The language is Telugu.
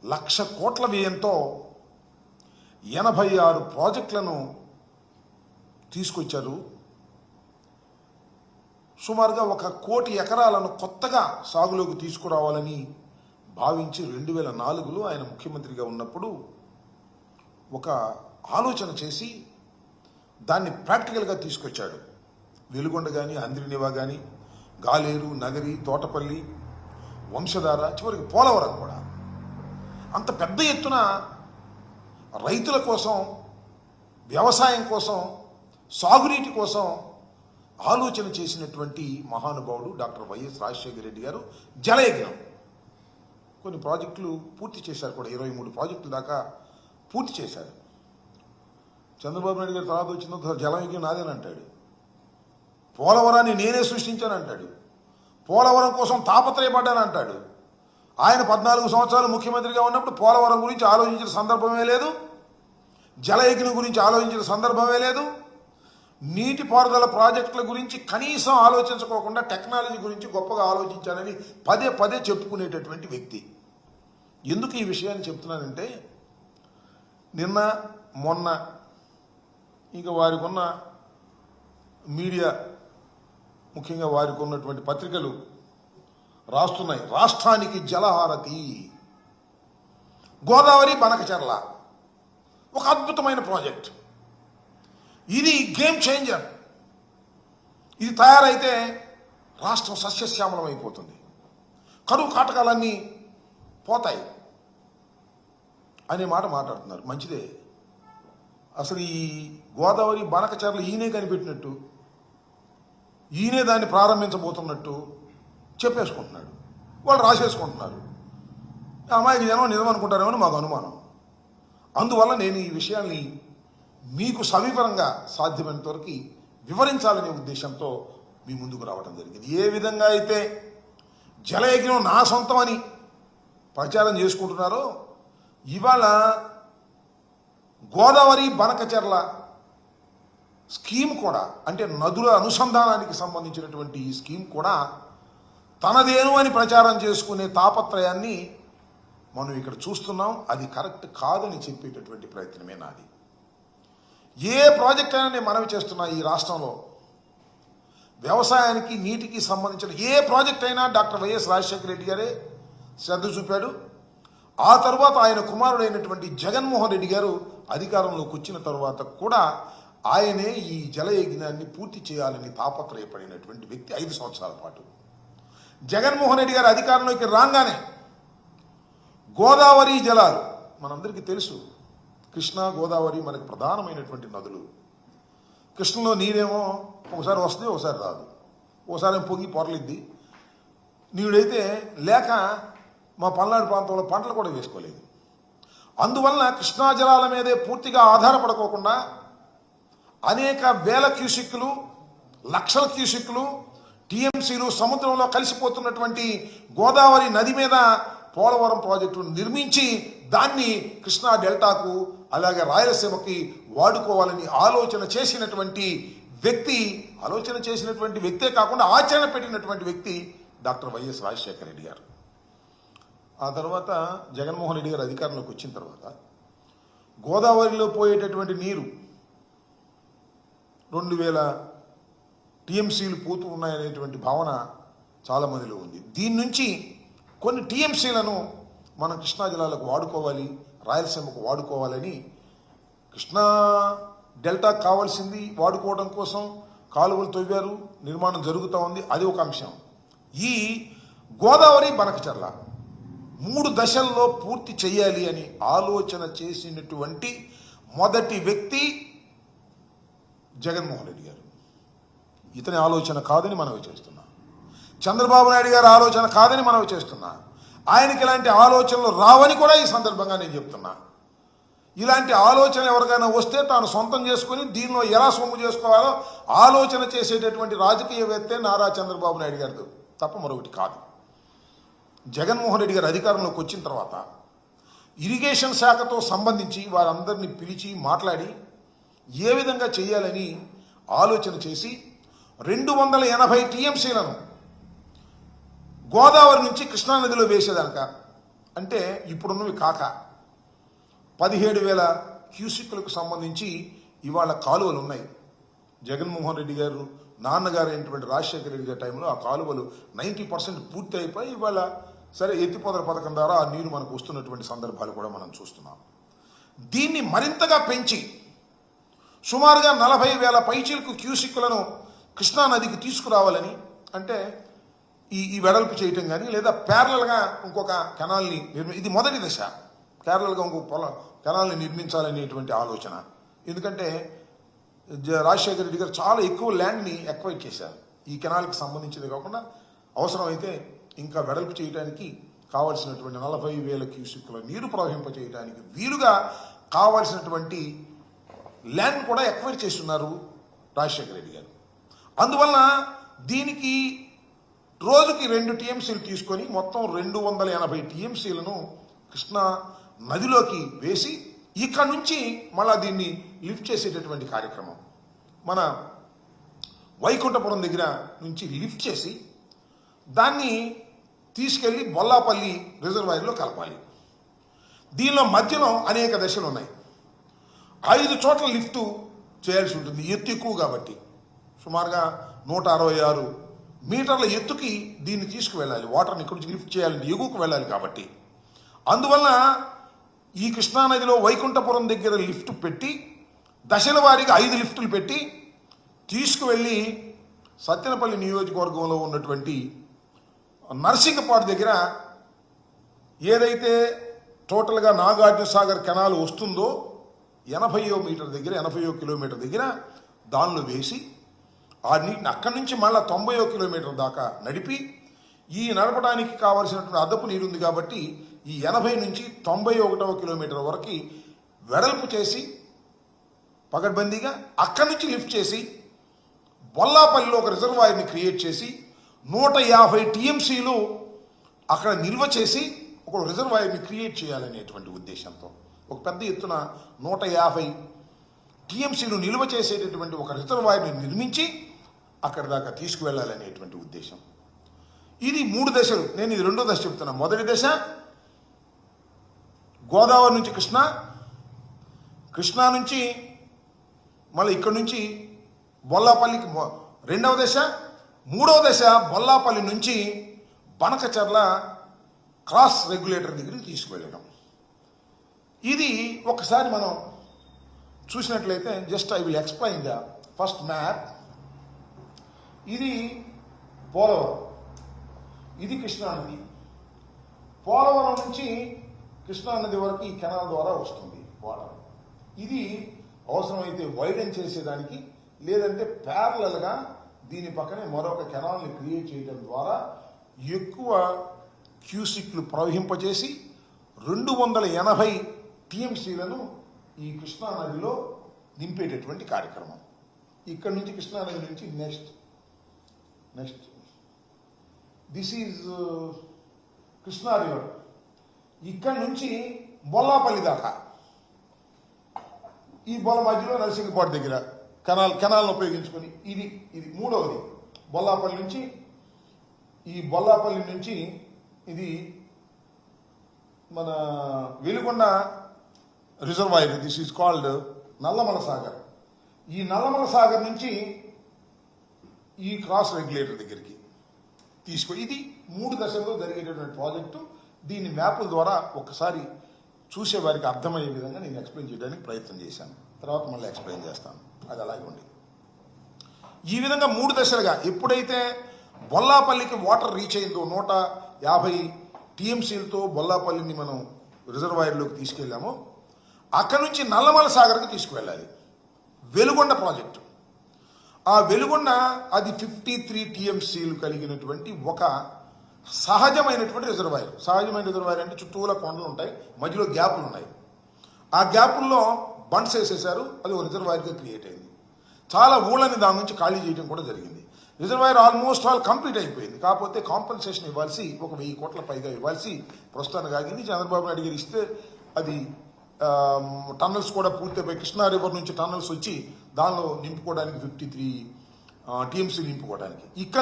1,00,000 కోట్ల వ్యయంతో 86 ప్రాజెక్టులను తీసుకొచ్చారు. సుమారుగా 1 కోటి ఎకరాలను కొత్తగా సాగులోకి తీసుకురావాలని భావించి 2004లో ఆయన ముఖ్యమంత్రిగా ఉన్నప్పుడు ఒక ఆలోచన చేసి దాన్ని ప్రాక్టికల్గా తీసుకొచ్చాడు. వెలుగొండ కానీ, హంద్రినివా కానీ, గాలేరు, నగరి, తోటపల్లి, వంశధార, చివరికి పోలవరం కూడా అంత పెద్ద ఎత్తున రైతుల కోసం, వ్యవసాయం కోసం, సాగునీటి కోసం ఆలోచన చేసినటువంటి మహానుభావుడు డాక్టర్ వైఎస్ రాజశేఖర రెడ్డి గారు. జలయజ్ఞం కొన్ని ప్రాజెక్టులు పూర్తి చేశారు కూడా, 23 ప్రాజెక్టుల దాకా పూర్తి చేశారు. చంద్రబాబు నాయుడు గారి తర్వాత వచ్చిన జలయజ్ఞం నాదేనంటాడు. పోలవరాన్ని నేనే సృష్టించానంటాడు. పోలవరం కోసం తాపత్రయపడ్డానంటాడు. ఆయన 14 సంవత్సరాలు ముఖ్యమంత్రిగా ఉన్నప్పుడు పోలవరం గురించి ఆలోచించిన సందర్భమే లేదు, జలయజ్ఞం గురించి ఆలోచించిన సందర్భమే లేదు, నీటిపారుదల ప్రాజెక్టుల గురించి కనీసం ఆలోచించుకోకుండా టెక్నాలజీ గురించి గొప్పగా ఆలోచించానని పదే పదే చెప్పుకునేటటువంటి వ్యక్తి. ఎందుకు ఈ విషయాన్ని చెప్తున్నానంటే, నిన్న మొన్న ఇంకా వారికి ఉన్న మీడియా, ముఖ్యంగా వారికి ఉన్నటువంటి పత్రికలు రాస్తున్నాయి, రాష్ట్రానికి జలహారతి, గోదావరి బనకచెర్ల ఒక అద్భుతమైన ప్రాజెక్ట్, ఇది గేమ్ చేంజర్, ఇది తయారైతే రాష్ట్రం సస్యశ్యామలం అయిపోతుంది, కరువు కాటకాలన్నీ పోతాయి అనే మాట మాట్లాడుతున్నారు. మంచిదే. అసలు ఈ గోదావరి బనకచెర్ల ఈయనే కనిపెట్టినట్టు, ఈయనే దాన్ని ప్రారంభించబోతున్నట్టు చెప్పేసుకుంటున్నాడు. వాళ్ళు రాసేసుకుంటున్నారు. అమ్మాయికి జనం నిజం అనుకుంటారేమో మాకు అనుమానం. అందువల్ల నేను ఈ విషయాన్ని మీకు సవివరంగా సాధ్యమైనంత వరకు వివరించాలనే ఉద్దేశంతో మీ ముందుకు రావడం జరిగింది. ఏ విధంగా అయితే జలయజ్ఞం నా సొంతం అని ప్రచారం చేసుకుంటున్నారో, ఇవాళ గోదావరి బనకచెర్ల స్కీమ్ కూడా, అంటే నదుల అనుసంధానానికి సంబంధించినటువంటి ఈ స్కీమ్ కూడా తనదేను అని ప్రచారం చేసుకునే తాపత్రయాన్ని మనం ఇక్కడ చూస్తున్నాం. అది కరెక్ట్ కాదని చెప్పేటటువంటి ప్రయత్నమే నాది. ఏ ప్రాజెక్ట్ అయినా నేను మనవి చేస్తున్నా, ఈ రాష్ట్రంలో వ్యవసాయానికి, నీటికి సంబంధించిన ఏ ప్రాజెక్ట్ అయినా డాక్టర్ వైఎస్ రాజశేఖర రెడ్డి గారే శ్రద్ధ చూపాడు. ఆ తర్వాత ఆయన కుమారుడైనటువంటి జగన్మోహన్ రెడ్డి గారు అధికారంలోకి వచ్చిన తర్వాత కూడా ఆయనే ఈ జలయజ్ఞాన్ని పూర్తి చేయాలని తాపత్రయపడినటువంటి వ్యక్తి 5 సంవత్సరాల పాటు. జగన్మోహన్ రెడ్డి గారు అధికారంలోకి రాగానే గోదావరి జలాలు మనందరికీ తెలుసు, కృష్ణా గోదావరి మనకు ప్రధానమైనటువంటి నదులు. కృష్ణలో నీరేమో ఒకసారి వస్తుంది, ఒకసారి రాదు, ఒకసారి పొంగి పొరలిద్ది. నీడైతే లేక మా పల్నాడు ప్రాంతంలో పంటలు కూడా వేసుకోలేదు. అందువలన కృష్ణా జలాల మీదే పూర్తిగా ఆధారపడుకోకుండా అనేక వేల క్యూసిక్లు, లక్షల క్యూసిక్లు, టీఎంసీలు సముద్రంలో కలిసిపోతున్నటువంటి గోదావరి నది మీద పోలవరం ప్రాజెక్టును నిర్మించి దాన్ని కృష్ణా డెల్టాకు, అలాగే రాయలసీమకి వాడుకోవాలని ఆలోచన చేసినటువంటి వ్యక్తే కాకుండా ఆచరణ పెట్టినటువంటి వ్యక్తి డాక్టర్ వైఎస్ రాజశేఖర రెడ్డి గారు. ఆ తర్వాత జగన్మోహన్ రెడ్డి గారు అధికారంలోకి వచ్చిన తర్వాత గోదావరిలో పోయేటటువంటి నీరు 2000 టీఎంసీలు పోతూ ఉన్నాయనేటువంటి భావన చాలామందిలో ఉంది. దీని నుంచి కొన్ని టీఎంసీలను మనం కృష్ణా జిల్లాలకు వాడుకోవాలి, రాయలసీమకు వాడుకోవాలని, కృష్ణా డెల్టాకు కావాల్సింది వాడుకోవడం కోసం కాలువలు తవ్వారు, నిర్మాణం జరుగుతూ ఉంది, అది ఒక అంశం. ఈ గోదావరి బనకచెర్ల 3 దశల్లో పూర్తి చేయాలి అని ఆలోచన చేసినటువంటి మొదటి వ్యక్తి జగన్మోహన్ రెడ్డి గారు. ఇతని ఆలోచన కాదని మనవి చేస్తున్నా, చంద్రబాబు నాయుడు గారి ఆలోచన కాదని మనవి చేస్తున్నా, ఆయనకి ఇలాంటి ఆలోచనలు రావని కూడా ఈ సందర్భంగా నేను చెప్తున్నా. ఇలాంటి ఆలోచనలు ఎవరికైనా వస్తే తాను సొంతం చేసుకుని దీనిలో ఎలా సొమ్ము చేసుకోవాలో ఆలోచన చేసేటటువంటి రాజకీయవేత్తే నారా చంద్రబాబు నాయుడు గారు తప్ప మరొకటి కాదు. జగన్మోహన్ రెడ్డి గారు అధికారంలోకి వచ్చిన తర్వాత ఇరిగేషన్ శాఖతో సంబంధించి వారందరినీ పిలిచి మాట్లాడి ఏ విధంగా చేయాలని ఆలోచన చేసి 280 టీఎంసీలను గోదావరి నుంచి కృష్ణానదిలో వేసేదాక, అంటే ఇప్పుడున్నవి కాక 17,000 క్యూసిక్లకు సంబంధించి ఇవాళ కాలువలు ఉన్నాయి. జగన్మోహన్ రెడ్డి గారు నాన్నగారు అయినటువంటి రాజశేఖర రెడ్డి గారి టైంలో ఆ కాలువలు 90% పూర్తి అయిపోయి ఇవాళ సరే ఎత్తిపోతల పథకం ద్వారా ఆ నీరు మనకు వస్తున్నటువంటి సందర్భాలు కూడా మనం చూస్తున్నాం. దీన్ని మరింతగా పెంచి సుమారుగా 40,000 పైచీలకు క్యూసిక్లను కృష్ణానదికి తీసుకురావాలని, అంటే ఈ వెడల్పు చేయటం కానీ లేదా ప్యారలల్గా ఇంకొక కెనాల్ని ఇది మొదటి దశ. ప్యారలల్గా ఇంకొక కెనాల్ని నిర్మించాలనేటువంటి ఆలోచన. ఎందుకంటే రాజశేఖర రెడ్డి గారు చాలా ఎక్కువ ల్యాండ్ని ఎక్వైర్ చేశారు. ఈ కెనాల్కి సంబంధించింది కాకుండా అవసరమైతే ఇంకా వెడల్పు చేయడానికి కావలసినటువంటి 40,000 క్యూసిక్ల నీరు ప్రవహింపచేయడానికి వీలుగా కావలసినటువంటి ల్యాండ్ కూడా ఎక్వైర్ చేస్తున్నారు రాజశేఖర రెడ్డి గారు. అందువలన దీనికి రోజుకి 2 టీఎంసీలు తీసుకొని మొత్తం 280 టీఎంసీలను కృష్ణా నదిలోకి వేసి ఇక్కడ నుంచి మళ్ళా దీన్ని లిఫ్ట్ చేసేటటువంటి కార్యక్రమం మన వైకుంఠపురం దగ్గర నుంచి లిఫ్ట్ చేసి దాన్ని తీసుకెళ్లి బొల్లాపల్లి రిజర్వాయర్లో కలపాలి. దీనిలో మధ్యలో అనేక దశలు ఉన్నాయి. 5 చోట్ల లిఫ్ట్ చేయాల్సి ఉంటుంది. ఎత్తు ఎక్కువ కాబట్టి సుమారుగా 166 మీటర్ల ఎత్తుకి దీన్ని తీసుకువెళ్ళాలి. వాటర్ని ఇక్కడి నుంచి లిఫ్ట్ చేయాలంటే ఎగువకు వెళ్ళాలి కాబట్టి అందువలన ఈ కృష్ణానదిలో వైకుంఠపురం దగ్గర లిఫ్ట్ పెట్టి దశల వారీగా 5 లిఫ్టులు పెట్టి తీసుకువెళ్ళి సత్తెనపల్లి నియోజకవర్గంలో ఉన్నటువంటి నర్సింగపాడు దగ్గర ఏదైతే టోటల్గా నాగార్జున సాగర్ కెనాల్ వస్తుందో 80 మీటర్ దగ్గర 80 కిలోమీటర్ దగ్గర దానిలో వేసి ఆ నీటిని అక్కడి నుంచి మళ్ళీ 90 కిలోమీటర్ దాకా నడిపి ఈ నడపడానికి కావాల్సినటువంటి అదపు నీరు ఉంది కాబట్టి ఈ 80 నుంచి 91 కిలోమీటర్ వరకు వెడల్పు చేసి పగడ్బందీగా అక్కడి నుంచి లిఫ్ట్ చేసి బొల్లాపల్లిలో ఒక రిజర్వాయర్ని క్రియేట్ చేసి 150 టీఎంసీలు అక్కడ నిల్వ చేసి ఒక రిజర్వాయర్ని క్రియేట్ చేయాలనేటువంటి ఉద్దేశంతో ఒక పెద్ద ఎత్తున 150 టీఎంసీలు నిల్వ చేసేటటువంటి ఒక రిజర్వాయర్ని నిర్మించి అక్కడి దాకా తీసుకువెళ్ళాలనేటువంటి ఉద్దేశం. ఇది 3 దశలు. నేను ఇది 2వ దశ చెప్తున్నా. మొదటి దశ గోదావరి నుంచి కృష్ణా నుంచి మళ్ళీ ఇక్కడి నుంచి బొల్లాపల్లికి 2వ దశ. 3వ దశ బొల్లాపల్లి నుంచి బనకచర్ల క్రాస్ రెగ్యులేటర్ దగ్గరికి తీసుకువెళ్ళడం. ఇది ఒకసారి మనం చూసినట్లయితే just I will explain the first map. ఇది పోలవరం, ఇది కృష్ణానది. పోలవరం నుంచి కృష్ణానది వరకు ఈ కెనాల్ ద్వారా వస్తుంది వాటర్. ఇది అవసరమైతే వైడెన్ చేసేదానికి లేదంటే ప్యారలల్గా దీని పక్కనే మరొక కెనాల్ని క్రియేట్ చేయడం ద్వారా ఎక్కువ క్యూసిక్లు ప్రవహింపచేసి 280 టీఎంసీలను ఈ కృష్ణానదిలో నింపేటటువంటి కార్యక్రమం. ఇక్కడ నుంచి కృష్ణానది నుంచి next this is Krishna river. ఇక్కడ నుంచి బొల్లాపల్లి దాకా ఈ బొల్ల మధ్యలో నరసింగపాడు దగ్గర కెనాల్ను ఉపయోగించుకొని ఇది 3వది. బొల్లాపల్లి నుంచి ఇది మన Veligonda reservoir. This is called Nallamala Sagar. ఈ నల్లమల సాగర్ నుంచి ఈ క్రాస్ రెగ్యులేటర్ దగ్గరికి ఇది 3 దశల్లో జరిగేటటువంటి ప్రాజెక్టు. దీని మ్యాపుల ద్వారా ఒకసారి చూసే వారికి అర్థమయ్యే విధంగా నేను ఎక్స్ప్లెయిన్ చేయడానికి ప్రయత్నం చేశాను. తర్వాత మళ్ళీ ఎక్స్ప్లెయిన్ చేస్తాను. అది అలాగే ఉంది. ఈ విధంగా 3 దశలుగా ఎప్పుడైతే బొల్లాపల్లికి వాటర్ రీచ్ అయిందో 150 టీఎంసీలతో బొల్లాపల్లిని మనం రిజర్వాయర్లోకి తీసుకెళ్ళామో అక్కడి నుంచి నల్లమల సాగర్కి తీసుకువెళ్ళాలి. వెలుగొండ ప్రాజెక్టు. ఆ వెలుగొండ అది 53 టీఎంసీలు కలిగినటువంటి ఒక సహజమైనటువంటి రిజర్వాయర్. సహజమైన రిజర్వాయర్ అంటే చుట్టూల కొండలు ఉంటాయి, మధ్యలో గ్యాపులు ఉన్నాయి. ఆ గ్యాపుల్లో బండ్స్ వేసేసారు. అది ఒక రిజర్వాయర్గా క్రియేట్ అయింది. చాలా ఊళ్ళని దాని నుంచి ఖాళీ చేయడం కూడా జరిగింది. రిజర్వాయర్ ఆల్మోస్ట్ ఆల్ కంప్లీట్ అయిపోయింది. కాకపోతే కాంపెన్సేషన్ ఇవ్వాల్సి 1,000 కోట్ల పైగా ఇవ్వాల్సి ప్రస్తుతానికి ఆగింది. చంద్రబాబు నాయుడు గారు ఇస్తే అది టన్నల్స్ కూడా పూర్తయిపోయి కృష్ణా రివర్ నుంచి టన్నల్స్ వచ్చి దానిలో నింపుకోవడానికి 53 టీఎంసీ నింపుకోవడానికి ఇక్కడ